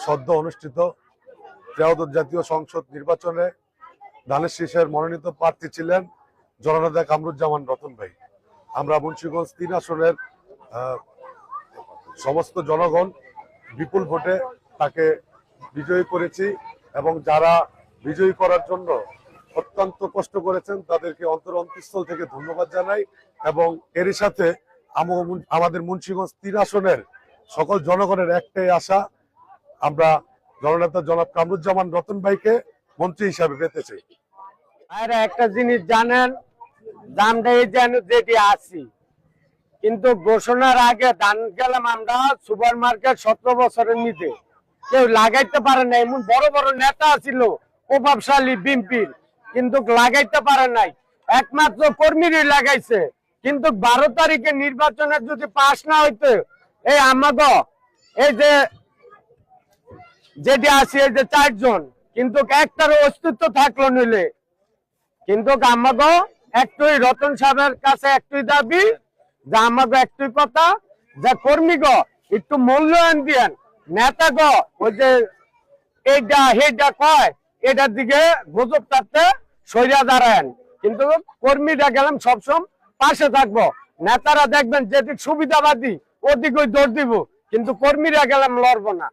সদ্য অনুষ্ঠিত ত্রয়োদশ জাতীয় সংসদ নির্বাচনে ধানের শীষের মনোনীত প্রার্থী ছিলেন জননেতা কামরুজ্জামান রতন ভাই। আমরা মুন্সিগঞ্জ ৩ আসনের সমস্ত জনগণ বিপুল ভোটে তাকে বিজয়ী করেছি এবং যারা বিজয়ী করার জন্য অত্যন্ত কষ্ট করেছেন তাদেরকে অন্তঃস্থল থেকে ধন্যবাদ জানাই। এবং এরই সাথে আমাদের মুন্সিগঞ্জ ৩ আসনের সকল জনগণের একটাই আশা, আমরা জননেতা জনাব কামরুজ্জামান রতন ভাইকে মন্ত্রী হিসাবে পেতে চাই। আর একটা জিনিস জানেন, দামটা এই যেন যেটি আছি, কিন্তু ঘোষণার আগে ধান গেলাম আমরা সুপার মার্কেট 17 বছরের নিচে কেউ লাগাইতে পারে না। এমন বড় বড় নেতা ছিল প্রভাবশালী বিএনপির, কিন্তু লাগাইতে পারে নাই, একমাত্র কর্মীরই লাগাইছে। কিন্তু 12 তারিখে নির্বাচনে যদি পাশ না হইতে এই আমাগো এই যে যেটি আছে এই যে 4 জন, কিন্তু একটারও অস্তিত্ব থাকলো নিলে। কিন্তু আমাগো একটুই রতন সাহেবের কাছে একটুই দাবি, যে আমাগো একটুই কথা, যে কর্মীগো একটু মূল্যায়ন দিয়েন, নেতাগো ওই যে এইটা সেইটা কয় এটার দিকে গুজব থাকতে সইরা দাঁড়ায়েন। কিন্তু কর্মীরা গেলাম সবসময় পাশে থাকবো, নেতারা দেখবেন যেদিক সুবিধাবাদী ওদিকে দৌড় দিব, কিন্তু কর্মীরা গেলাম লড়বো না।